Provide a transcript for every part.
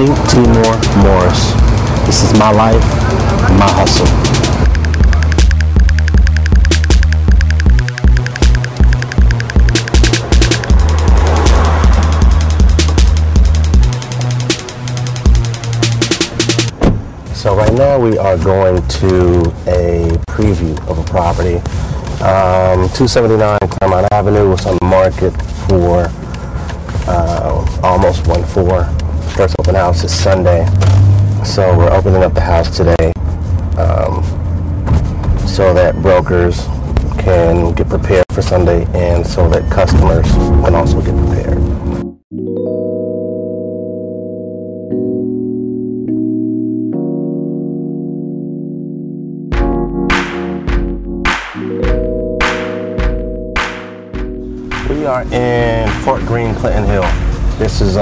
Anthony Morris. This is my life, my hustle. So right now we are going to a preview of a property. 279 Claremont Avenue was on the market for almost 1.4. First open house is Sunday. So we're opening up the house today so that brokers can get prepared for Sunday and so that customers can also get prepared. We are in Fort Greene, Clinton Hill. This is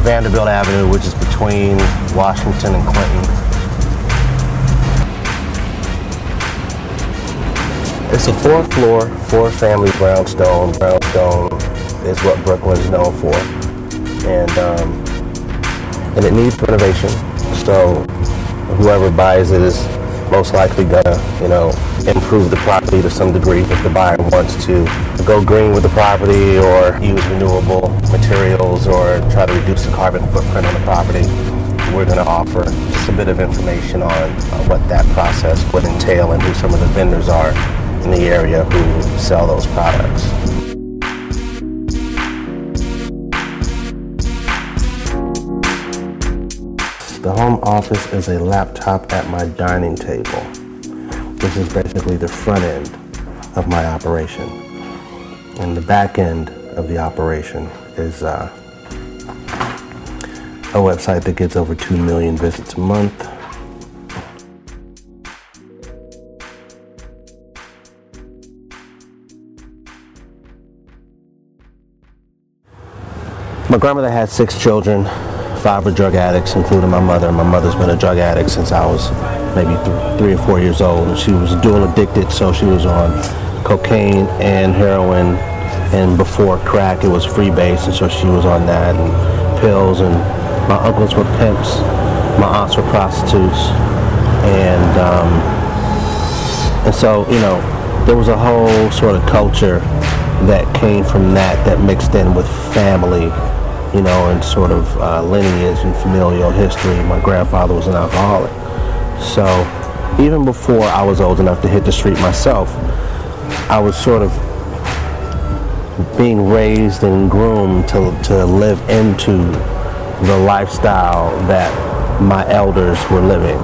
Vanderbilt Avenue, which is between Washington and Clinton. It's a 4-floor, 4-family brownstone. Brownstone is what Brooklyn is known for, and it needs renovation. So whoever buys it is most likely gonna, improve the property to some degree. If the buyer wants to go green with the property or use renewable materials or try to reduce the carbon footprint on the property, we're going to offer just a bit of information on what that process would entail and who some of the vendors are in the area who sell those products. The home office is a laptop at my dining table. This is basically the front end of my operation. And the back end of the operation is a website that gets over 2 million visits a month. My grandmother had 6 children. 5 were drug addicts, including my mother. My mother's been a drug addict since I was maybe 3 or 4 years old. And she was dual addicted, so she was on cocaine and heroin. And before crack, it was freebase, and so she was on that, and pills. And my uncles were pimps. My aunts were prostitutes. And so, there was a whole sort of culture that came from that mixed in with family, and sort of lineage and familial history. My grandfather was an alcoholic. So even before I was old enough to hit the street myself, I was sort of being raised and groomed to live into the lifestyle that my elders were living.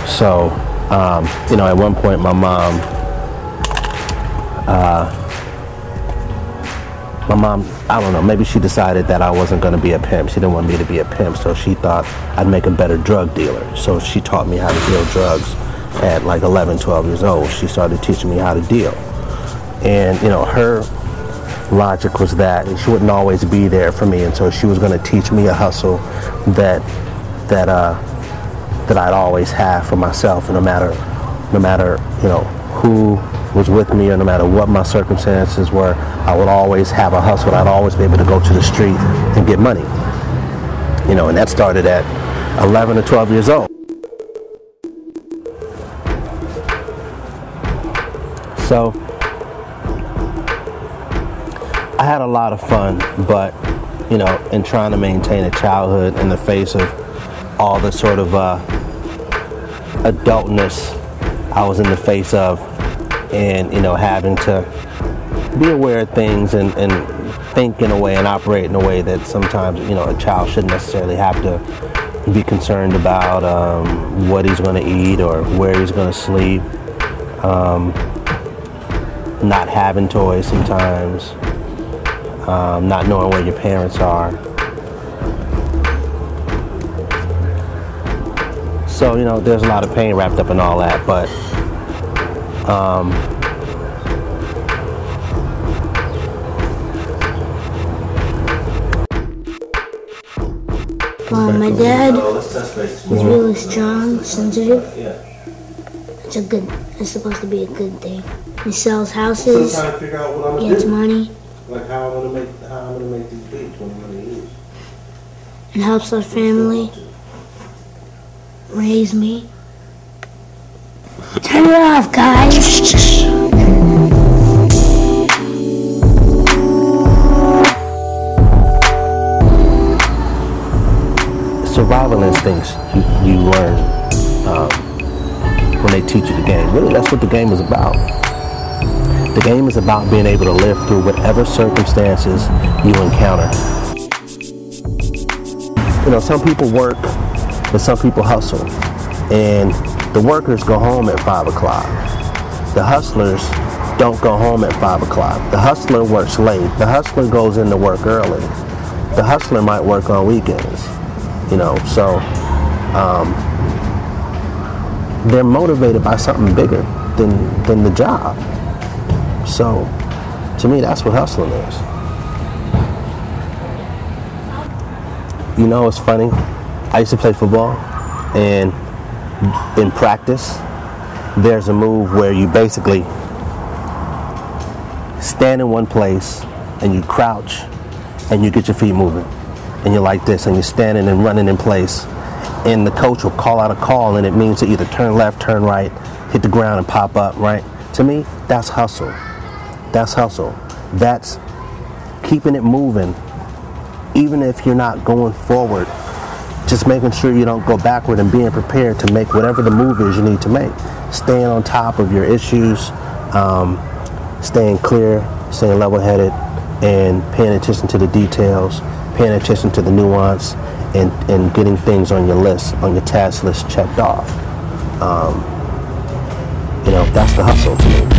So, at one point my mom, I don't know, maybe she decided that I wasn't going to be a pimp. She didn't want me to be a pimp, so she thought I'd make a better drug dealer. So she taught me how to deal drugs at like 11, 12 years old. She started teaching me how to deal. And, her logic was that she wouldn't always be there for me, and so she was going to teach me a hustle that I'd always have for myself, and no matter, who was with me, or no matter what my circumstances were, I would always have a hustle. I'd always be able to go to the street and get money. And that started at 11 or 12 years old. So I had a lot of fun, but in trying to maintain a childhood in the face of all the sort of adultness I was in the face of, and having to be aware of things and think in a way and operate in a way that sometimes a child shouldn't necessarily have to be concerned about what he's going to eat or where he's going to sleep, not having toys sometimes, not knowing where your parents are. So there's a lot of pain wrapped up in all that, but my dad is really strong, sensitive. It's supposed to be a good thing. He sells houses, gets money. Like how I'm gonna make these beats when I'm gonna use. and helps our family raise me. Turn it off, guys. Survival instincts you learn when they teach you the game. Really, that's what the game is about. The game is about being able to live through whatever circumstances you encounter. You know, some people work and some people hustle. And the workers go home at 5 o'clock. The hustlers don't go home at 5 o'clock. The hustler works late. The hustler goes into work early. The hustler might work on weekends. You know, so they're motivated by something bigger than the job. So to me, that's what hustling is. You know, it's funny. I used to play football, and in practice, there's a move where you basically stand in one place and you crouch and you get your feet moving. And you're like this, and you're standing and running in place, and the coach will call out a call, and it means to either turn left, turn right, hit the ground and pop up, right? To me, that's hustle. That's hustle. That's keeping it moving, even if you're not going forward, just making sure you don't go backward and being prepared to make whatever the move is you need to make. Staying on top of your issues, staying clear, staying level-headed, and paying attention to the details, paying attention to the nuance, and getting things on your list, on your task list checked off. You know, that's the hustle to me.